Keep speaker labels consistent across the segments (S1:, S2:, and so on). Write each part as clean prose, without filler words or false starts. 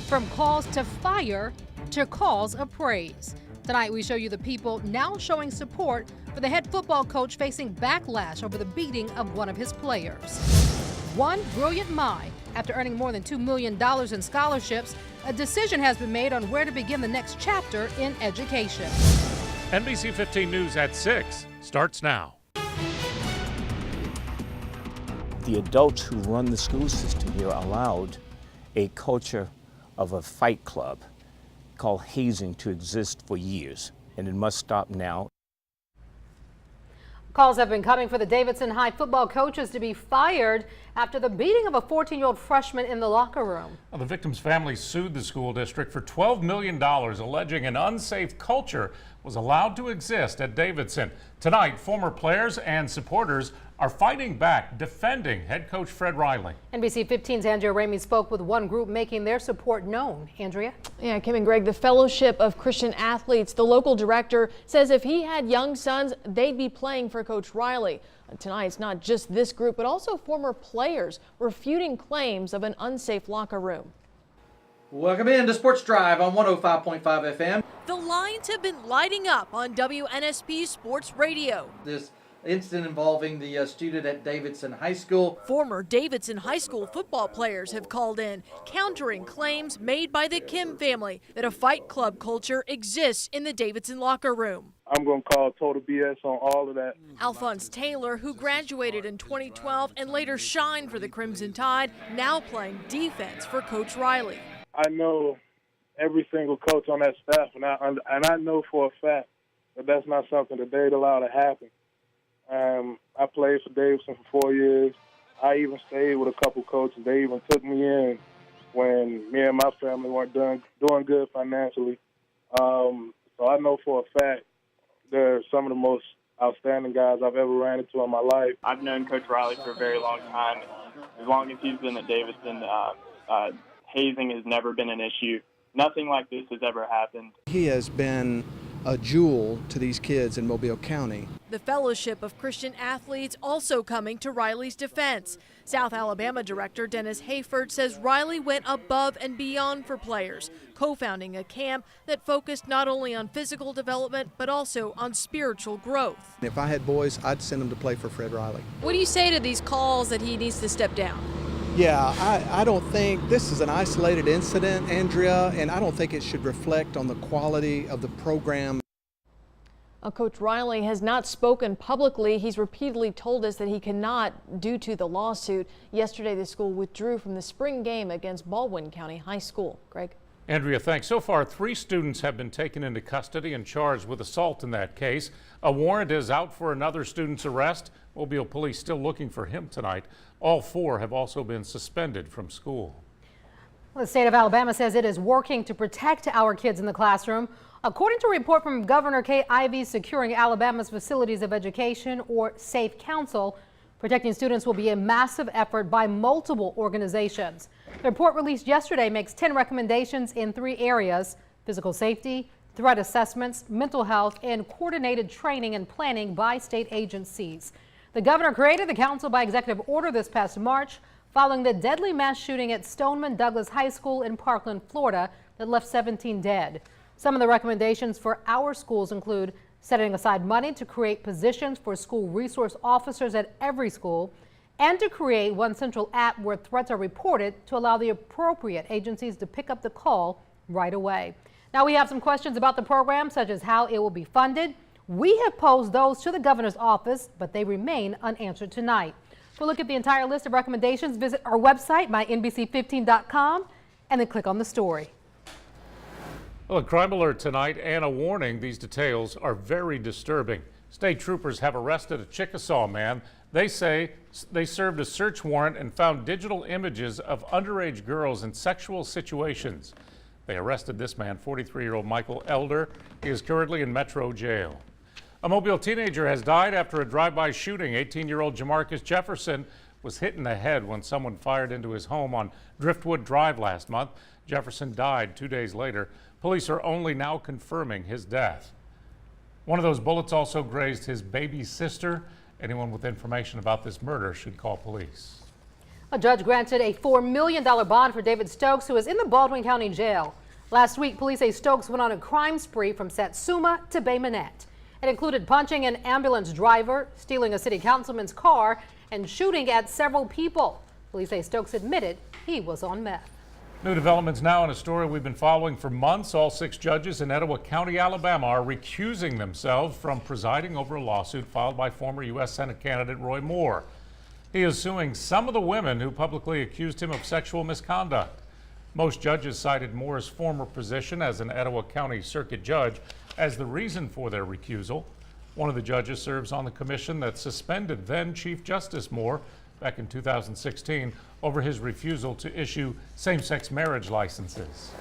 S1: From calls to fire to calls of praise. Tonight we show you the people now showing support for the head football coach facing backlash over the beating of one of his players. One brilliant mind. After earning more than $2 million in scholarships, a decision has been made on where to begin the next chapter in education.
S2: NBC 15 News at 6 starts now.
S3: The adults who run the school system here allowed a culture of a fight club called hazing to exist for years, and it must stop now.
S1: Calls have been coming for the Davidson High football coaches to be fired after the beating of a 14-year-old freshman in the locker room.
S2: Well, the victim's family sued the school district for $12 million, alleging an unsafe culture was allowed to exist at Davidson. Tonight, former players and supporters are fighting back, defending head coach Fred Riley.
S1: NBC 15's Andrea Ramey spoke with one group making their support known. Andrea?
S4: Yeah, Kim and Greg, the Fellowship of Christian Athletes, the local director, says if he had young sons, they'd be playing for Coach Riley. Tonight, it's not just this group, but also former players refuting claims of an unsafe locker room.
S5: Welcome in to Sports Drive on 105.5 FM.
S6: The lines have been lighting up on WNSP Sports Radio.
S5: This incident involving the student at Davidson High School.
S6: Former Davidson High School football players have called in, countering claims made by the Kim family that a fight club culture exists in the Davidson locker room.
S7: I'm going to call total BS on all of that.
S6: Alphonse Taylor, who graduated in 2012 and later shined for the Crimson Tide, now playing defense for Coach Riley.
S7: I know every single coach on that staff, and I know for a fact that that's not something that they'd allow to happen. I played for Davidson for 4 years. I even stayed with a couple coaches. They even took me in when me and my family weren't doing good financially. So I know for a fact they're some of the most outstanding guys I've ever ran into in my life.
S8: I've known Coach Riley for a very long time. As long as he's been at Davidson, hazing has never been an issue. Nothing like this has ever happened.
S9: He has been a jewel to these kids in Mobile County.
S6: The Fellowship of Christian Athletes also coming to Riley's defense. South Alabama Director Dennis Hayford says Riley went above and beyond for players, co-founding a camp that focused not only on physical development but also on spiritual growth.
S9: If I had boys, I'd send them to play for Fred Riley.
S6: What do you say to these calls that he needs to step down?
S9: Yeah, I don't think this is an isolated incident, Andrea, and I don't think it should reflect on the quality of the program.
S4: Coach Riley has not spoken publicly. He's repeatedly told us that he cannot due to the lawsuit. Yesterday, the school withdrew from the spring game against Baldwin County High School. Greg?
S2: Andrea, thanks. So far, 3 students have been taken into custody and charged with assault in that case. A warrant is out for another student's arrest. Mobile police still looking for him tonight. All 4 have also been suspended from school.
S1: Well, the state of Alabama says it is working to protect our kids in the classroom. According to a report from Governor Kay Ivey's Securing Alabama's Facilities of Education, or SAFE Council, protecting students will be a massive effort by multiple organizations. The report released yesterday makes 10 recommendations in 3 areas: physical safety, threat assessments, mental health, and coordinated training and planning by state agencies. The governor created the council by executive order this past March following the deadly mass shooting at Stoneman Douglas High School in Parkland, Florida, that left 17 dead. Some of the recommendations for our schools include setting aside money to create positions for school resource officers at every school, and to create one central app where threats are reported to allow the appropriate agencies to pick up the call right away. Now, we have some questions about the program, such as how it will be funded. We have posed those to the governor's office, but they remain unanswered tonight. To look at the entire list of recommendations, visit our website, mynbc15.com, and then click on the story.
S2: Well, a crime alert tonight and a warning. These details are very disturbing. State troopers have arrested a Chickasaw man. They say they served a search warrant and found digital images of underage girls in sexual situations. They arrested this man, 43-year-old Michael Elder. He is currently in Metro Jail. A Mobile teenager has died after a drive-by shooting. 18-year-old Jamarcus Jefferson was hit in the head when someone fired into his home on Driftwood Drive last month. Jefferson died 2 days later. Police are only now confirming his death. One of those bullets also grazed his baby sister. Anyone with information about this murder should call police.
S1: A judge granted a $4 million bond for David Stokes, who is in the Baldwin County Jail. Last week, police say Stokes went on a crime spree from Satsuma to Bay Minette. It included punching an ambulance driver, stealing a city councilman's car, and shooting at several people. Police say Stokes admitted he was on meth.
S2: New developments now in a story we've been following for months. All 6 judges in Etowah County, Alabama are recusing themselves from presiding over a lawsuit filed by former U.S. Senate candidate Roy Moore. He is suing some of the women who publicly accused him of sexual misconduct. Most judges cited Moore's former position as an Etowah County Circuit judge as the reason for their recusal. One of the judges serves on the commission that suspended then Chief Justice Moore back in 2016 over his refusal to issue same-sex marriage licenses.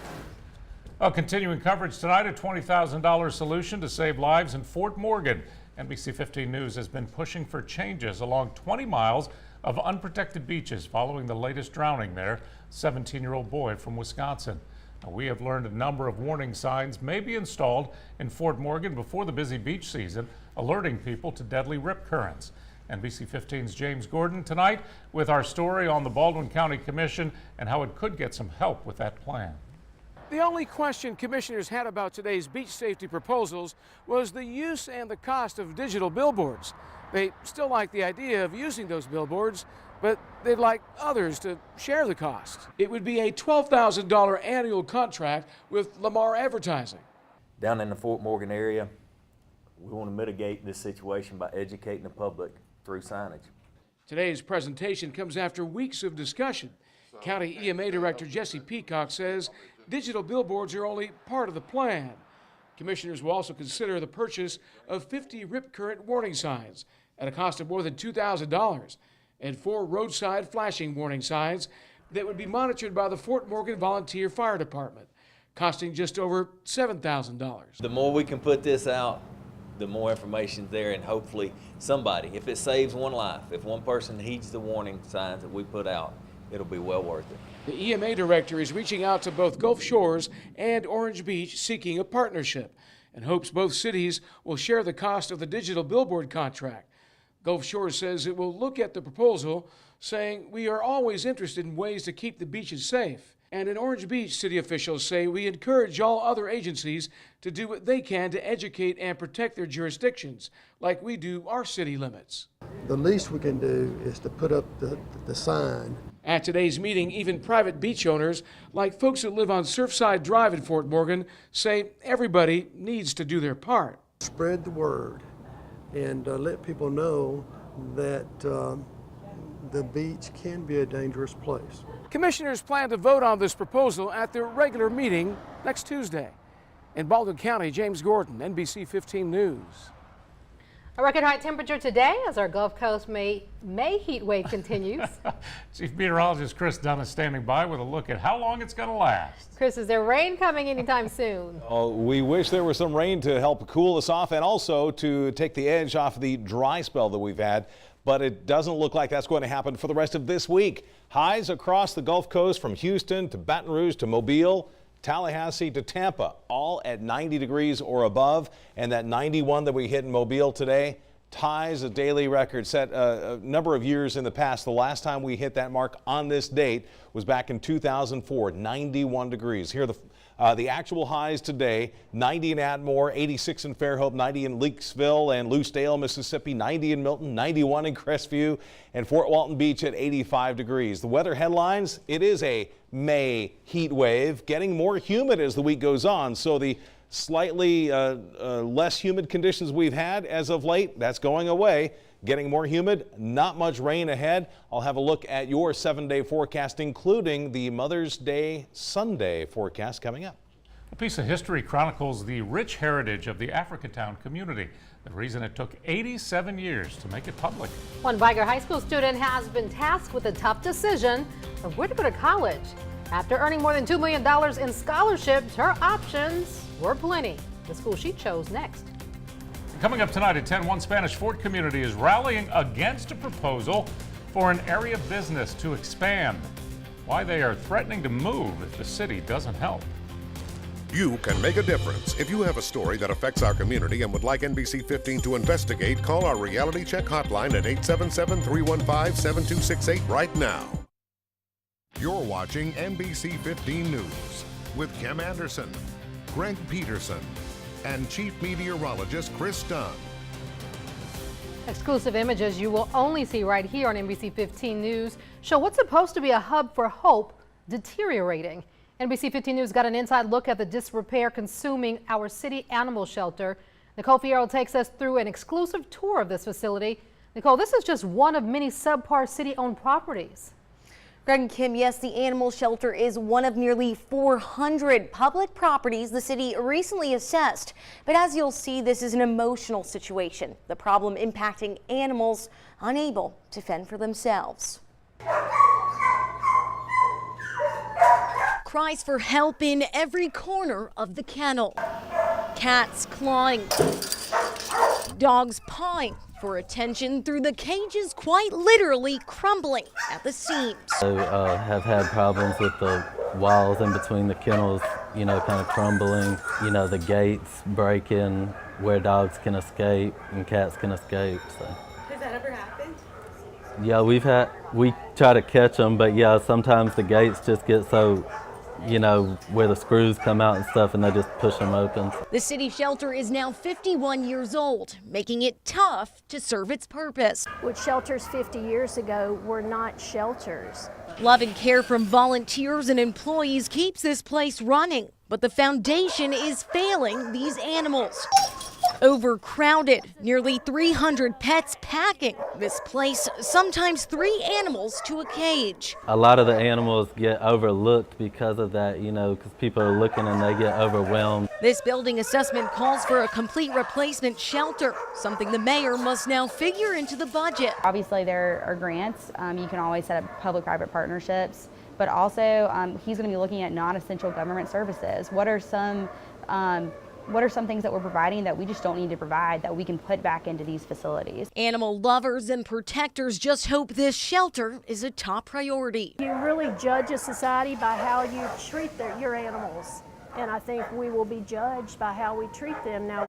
S2: Continuing coverage tonight, a $20,000 solution to save lives in Fort Morgan. NBC 15 News has been pushing for changes along 20 miles of unprotected beaches following the latest drowning there, 17-year-old boy from Wisconsin. Now, we have learned a number of warning signs may be installed in Fort Morgan before the busy beach season, alerting people to deadly rip currents. NBC 15's James Gordon tonight with our story on the Baldwin County Commission and how it could get some help with that plan.
S10: The only question commissioners had about today's beach safety proposals was the use and the cost of digital billboards. They still like the idea of using those billboards, but they'd like others to share the cost. It would be a $12,000 annual contract with Lamar Advertising.
S11: Down in the Fort Morgan area, we want to mitigate this situation by educating the public through signage.
S10: Today's presentation comes after weeks of discussion. County EMA Director Jesse Peacock says digital billboards are only part of the plan. Commissioners will also consider the purchase of 50 rip current warning signs at a cost of more than $2,000 and 4 roadside flashing warning signs that would be monitored by the Fort Morgan Volunteer Fire Department, costing just over $7,000.
S11: The more we can put this out, the more information's there, and hopefully somebody, if it saves one life, if one person heeds the warning signs that we put out, it'll be well worth it.
S10: The EMA director is reaching out to both Gulf Shores and Orange Beach seeking a partnership and hopes both cities will share the cost of the digital billboard contract. Gulf Shores says it will look at the proposal, saying we are always interested in ways to keep the beaches safe. And in Orange Beach, city officials say we encourage all other agencies to do what they can to educate and protect their jurisdictions, like we do our city limits.
S12: The least we can do is to put up the sign.
S10: At today's meeting, even private beach owners, like folks who live on Surfside Drive in Fort Morgan, say everybody needs to do their part.
S12: Spread the word and let people know that the beach can be a dangerous place.
S10: Commissioners plan to vote on this proposal at their regular meeting next Tuesday. In Baldwin County, James Gordon, NBC 15 News.
S1: A record high temperature today as our Gulf Coast May heat wave continues.
S2: Chief Meteorologist Chris Dunn is standing by with a look at how long it's going to last.
S1: Chris, is there rain coming anytime soon?
S13: Oh, we wish there was some rain to help cool us off and also to take the edge off the dry spell that we've had. But it doesn't look like that's going to happen for the rest of this week. Highs across the Gulf Coast from Houston to Baton Rouge to Mobile, Tallahassee to Tampa, all at 90 degrees or above. And that 91 that we hit in Mobile today ties a daily record set a number of years in the past. The last time we hit that mark on this date was back in 2004, 91 degrees. Here are the actual highs today: 90 in Atmore, 86 in Fairhope, 90 in Leakesville and Loosedale, Mississippi, 90 in Milton, 91 in Crestview, and Fort Walton Beach at 85 degrees. The weather headlines: it is a May heat wave, getting more humid as the week goes on. So the slightly less humid conditions we've had as of late, that's going away. Getting more humid, not much rain ahead. I'll have a look at your 7-day forecast, including the Mother's Day Sunday forecast coming up.
S2: A piece of history chronicles the rich heritage of the Africatown community, the reason it took 87 years to make it public.
S1: One Viger High School student has been tasked with a tough decision of where to go to college. After earning more than $2 million in scholarships, her options were plenty. The school she chose next.
S2: Coming up tonight at 10, one Spanish Fort community is rallying against a proposal for an area business to expand. Why they are threatening to move if the city doesn't help.
S14: You can make a difference. If you have a story that affects our community and would like NBC 15 to investigate, call our Reality Check hotline at 877-315-7268 right now. You're watching NBC 15 News with Kim Anderson, Greg Peterson, and Chief Meteorologist Chris Dunn.
S1: Exclusive images you will only see right here on NBC 15 News show what's supposed to be a hub for hope deteriorating. NBC 15 News got an inside look at the disrepair consuming our city animal shelter. Nicole Fierro takes us through an exclusive tour of this facility. Nicole, this is just one of many subpar city-owned properties.
S15: Greg and Kim, yes, the animal shelter is one of nearly 400 public properties the city recently assessed. But as you'll see, this is an emotional situation. The problem impacting animals unable to fend for themselves. Cries for help in every corner of the kennel. Cats clawing, dogs pawing for attention through the cages, quite literally crumbling at the seams.
S16: I have had problems with the walls in between the kennels, kind of crumbling, the gates breaking where dogs can escape and cats can escape. So.
S15: Has that ever happened?
S16: Yeah, we try to catch them, but yeah, sometimes the gates just get so where the screws come out and stuff, and they just push them open.
S15: The city shelter is now 51 years old, making it tough to serve its purpose.
S17: What shelters 50 years ago were not shelters.
S15: Love and care from volunteers and employees keeps this place running, but the foundation is failing these animals. Overcrowded, nearly 300 pets packing this place, sometimes 3 animals to a cage.
S16: A lot of the animals get overlooked because of that, because people are looking and they get overwhelmed.
S15: This building assessment calls for a complete replacement shelter, something the mayor must now figure into the budget.
S18: Obviously, there are grants. You can always set up public-private partnerships, but also he's going to be looking at non-essential government services. What are some things that we're providing that we just don't need to provide that we can put back into these facilities?
S15: Animal lovers and protectors just hope this shelter is a top priority.
S17: You really judge a society by how you treat your animals, and I think we will be judged by how we treat them now.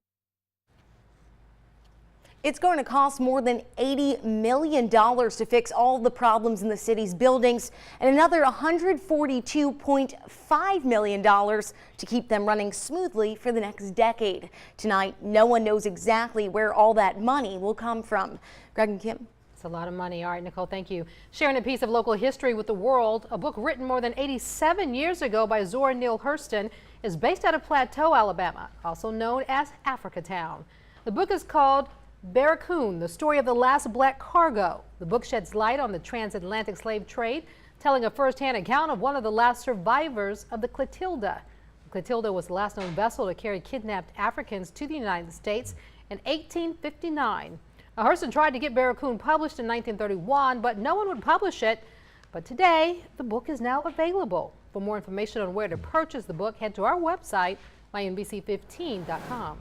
S15: It's going to cost more than $80 million to fix all the problems in the city's buildings and another $142.5 million to keep them running smoothly for the next decade. Tonight, no one knows exactly where all that money will come from. Greg and Kim.
S1: It's a lot of money. All right, Nicole, thank you. Sharing a piece of local history with the world, a book written more than 87 years ago by Zora Neale Hurston is based out of Plateau, Alabama, also known as Africatown. The book is called Barracoon, the story of the last black cargo. The book sheds light on the transatlantic slave trade, telling a first-hand account of one of the last survivors of the Clotilda. Clotilda was the last known vessel to carry kidnapped Africans to the United States in 1859. Now, Hurston tried to get Barracoon published in 1931, but no one would publish it. But today, the book is now available. For more information on where to purchase the book, head to our website, mynbc15.com.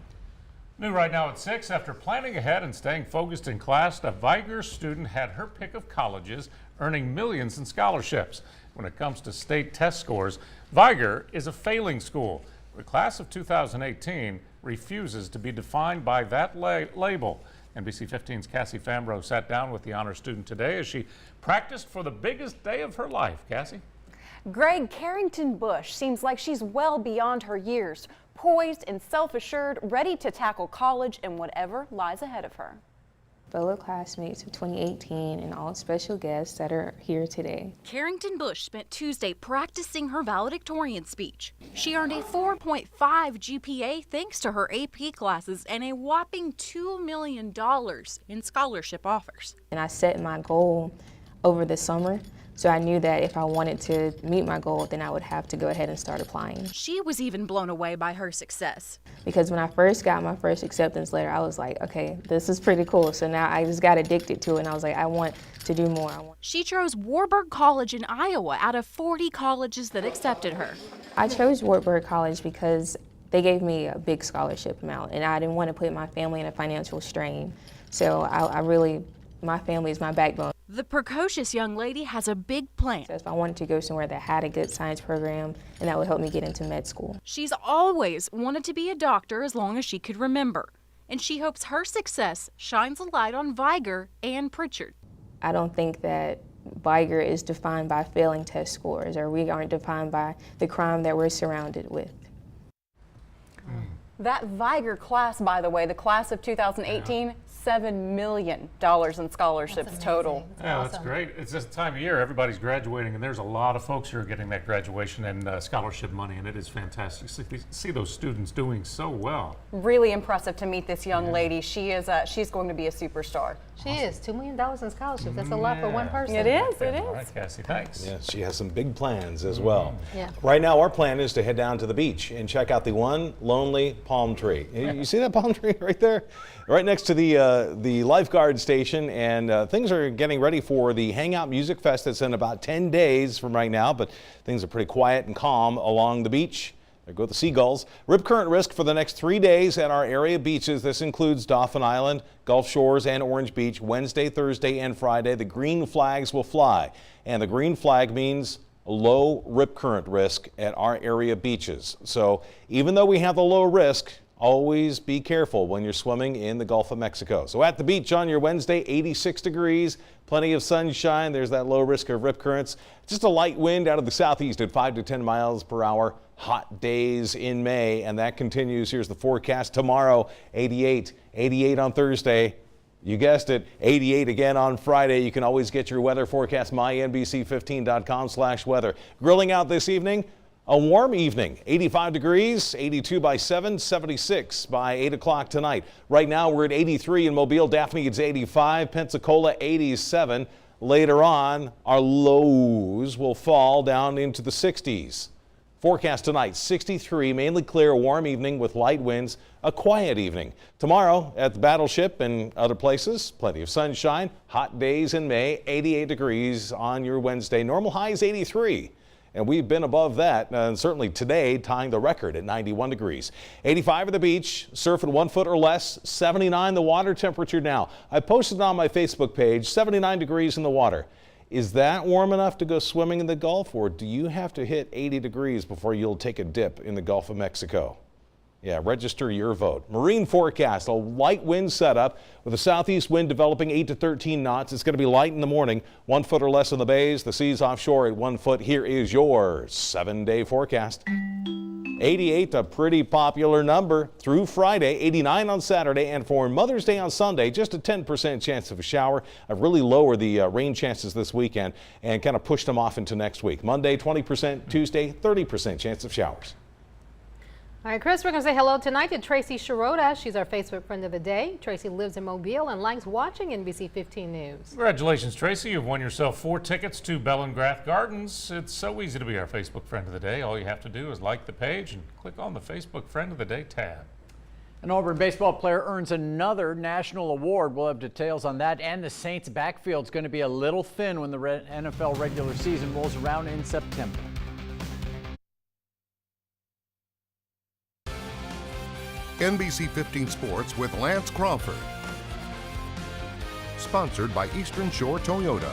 S2: New right now at 6. After planning ahead and staying focused in class, a Viger student had her pick of colleges, earning millions in scholarships. When it comes to state test scores, Viger is a failing school. The class of 2018 refuses to be defined by that label. NBC 15's Cassie Fambro sat down with the honor student today as she practiced for the biggest day of her life. Cassie?
S19: Greg, Carrington Bush seems like she's well beyond her years, poised and self-assured, ready to tackle college and whatever lies ahead of her.
S20: Fellow classmates of 2018 and all special guests that are here today.
S21: Carrington Bush spent Tuesday practicing her valedictorian speech. She earned a 4.5 GPA thanks to her AP classes and a whopping $2 million in scholarship offers.
S20: And I set my goal over the summer. So I knew that if I wanted to meet my goal, then I would have to go ahead and start applying.
S21: She was even blown away by her success.
S20: Because when I first got my first acceptance letter, I was like, okay, this is pretty cool. So now I just got addicted to it, and I was like, I want to do more.
S21: She chose Warburg College in Iowa out of 40 colleges that accepted her.
S20: I chose Warburg College because they gave me a big scholarship amount, and I didn't want to put my family in a financial strain. So my family is my backbone.
S21: The precocious young lady has a big plan.
S20: So if I wanted to go somewhere that had a good science program, and that would help me get into med school.
S21: She's always wanted to be a doctor as long as she could remember. And she hopes her success shines a light on Viger and Pritchard.
S20: I don't think that vigor is defined by failing test scores, or we aren't defined by the crime that we're surrounded with.
S19: That Vigor class, by the way, the class of 2018, $7 million in scholarships total.
S2: Yeah, that's great. It's this time of year, everybody's graduating, and there's a lot of folks who are getting that graduation and scholarship money, and it is fantastic to see those students doing so well.
S19: Really impressive to meet this young lady. She is she's going to be a superstar.
S1: She is. $2 million in scholarships. That's a lot for one person.
S19: It is. It
S2: All right,
S19: is.
S2: Cassie, thanks.
S13: Yeah, she has some big plans as well.
S1: Yeah.
S13: Right now, our plan is to head down to the beach and check out the one lonely palm tree. You see that palm tree right there? Right next to the lifeguard station, and things are getting ready for the Hangout Music Fest that's in about 10 days from right now, but things are pretty quiet and calm along the beach. There go the seagulls. Rip current risk for the next 3 days at our area beaches. This includes Dauphin Island, Gulf Shores, and Orange Beach. Wednesday, Thursday, and Friday, the green flags will fly. And the green flag means low rip current risk at our area beaches. So even though we have the low risk, always be careful when you're swimming in the Gulf of Mexico. So at the beach on your Wednesday, 86 degrees, plenty of sunshine. There's that low risk of rip currents. Just a light wind out of the southeast at 5 to 10 miles per hour. Hot days in May, and that continues. Here's the forecast tomorrow, 88, 88 on Thursday. You guessed it, 88 again on Friday. You can always get your weather forecast, mynbc15.com/weather. Grilling out this evening, a warm evening, 85 degrees, 82 by 7, 76 by 8 o'clock tonight. Right now we're at 83 in Mobile. Daphne, it's 85. Pensacola, 87. Later on, our lows will fall down into the 60s. Forecast tonight, 63, mainly clear, warm evening with light winds, a quiet evening. Tomorrow at the Battleship and other places, plenty of sunshine, hot days in May, 88 degrees on your Wednesday. Normal high is 83. And we've been above that, and certainly today tying the record at 91 degrees. 85 at the beach, surf at 1 foot or less, 79 the water temperature now. I posted on my Facebook page, 79 degrees in the water. Is that warm enough to go swimming in the Gulf, or do you have to hit 80 degrees before you'll take a dip in the Gulf of Mexico? Yeah, register your vote. Marine forecast, a light wind setup with a southeast wind developing 8 to 13 knots. It's going to be light in the morning, 1 foot or less in the bays. The seas offshore at 1 foot. Here is your 7-day forecast. 88, a pretty popular number through Friday, 89 on Saturday, and for Mother's Day on Sunday, just a 10% chance of a shower. I've really lowered the rain chances this weekend and kind of pushed them off into next week. Monday, 20%, Tuesday, 30% chance of showers.
S1: All right, Chris, we're going to say hello tonight to Tracy Shirota. She's our Facebook friend of the day. Tracy lives in Mobile and likes watching NBC 15 News.
S2: Congratulations, Tracy. You've won yourself 4 tickets to Bellingrath Gardens. It's so easy to be our Facebook friend of the day. All you have to do is like the page and click on the Facebook friend of the day tab.
S3: An Auburn baseball player earns another national award. We'll have details on that, and the Saints backfield is going to be a little thin when the NFL regular season rolls around in September.
S14: NBC 15 Sports with Lance Crawford. Sponsored by Eastern Shore Toyota.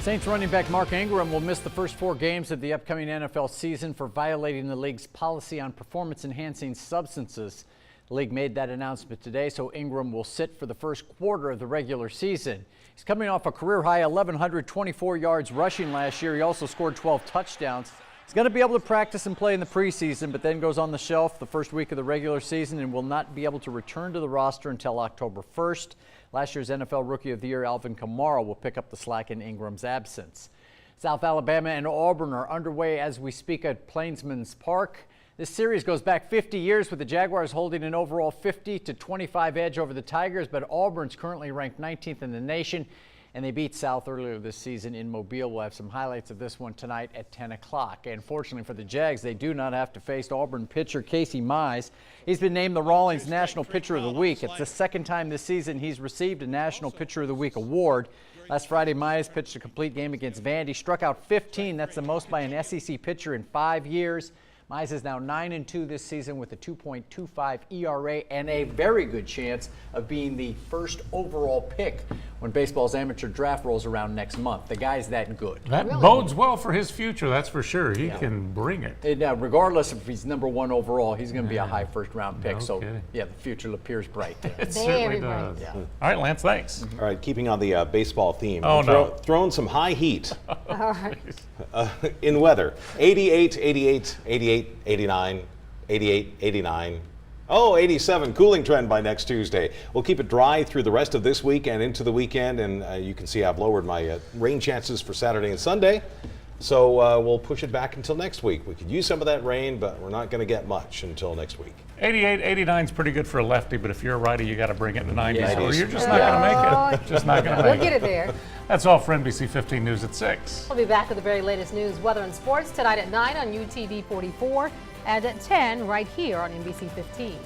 S3: Saints running back Mark Ingram will miss the first 4 games of the upcoming NFL season for violating the league's policy on performance-enhancing substances. The league made that announcement today, so Ingram will sit for the first quarter of the regular season. He's coming off a career-high 1,124 yards rushing last year. He also scored 12 touchdowns. He's going to be able to practice and play in the preseason, but then goes on the shelf the first week of the regular season and will not be able to return to the roster until October 1st. Last year's NFL Rookie of the Year, Alvin Kamara, will pick up the slack in Ingram's absence. South Alabama and Auburn are underway as we speak at Plainsman's Park. This series goes back 50 years with the Jaguars holding an overall 50-25 edge over the Tigers, but Auburn's currently ranked 19th in the nation, and they beat South earlier this season in Mobile. We'll have some highlights of this one tonight at 10 o'clock. And fortunately for the Jags, they do not have to face Auburn pitcher Casey Mize. He's been named the Rawlings National Pitcher of the Week. It's the second time this season he's received a National Pitcher of the Week award. Last Friday, Mize pitched a complete game against Vandy, struck out 15. That's the most by an SEC pitcher in 5 years. Mize is now 9-2 this season with a 2.25 ERA and a very good chance of being the first overall pick when baseball's amateur draft rolls around next month. The guy's that good.
S2: That bodes well for his future, that's for sure. He can bring it.
S3: And, regardless if he's #1 overall, he's going to be a high first-round pick.
S2: No
S3: So,
S2: kidding.
S3: yeah, the future appears bright.
S2: It certainly does.
S3: Yeah.
S2: All right, Lance, thanks.
S13: All right, keeping on the baseball theme.
S2: Oh, no.
S13: Throwing some high heat
S1: All right.
S13: in weather. 88, 88, 88, 89, 88, 89. Oh, 87, cooling trend by next Tuesday. We'll keep it dry through the rest of this week and into the weekend. And you can see I've lowered my rain chances for Saturday and Sunday. So we'll push it back until next week. We could use some of that rain, but we're not going to get much until next week.
S2: 88, 89 is pretty good for a lefty, but if you're a righty, you got to bring it in the 90s,
S13: Yeah,
S2: or you're just not going to make it. Just not going to make it.
S1: We'll get it there.
S2: That's all for NBC 15 News at 6.
S1: We'll be back with the very latest news, weather, and sports tonight at 9 on UTV 44 and at 10 right here on NBC 15.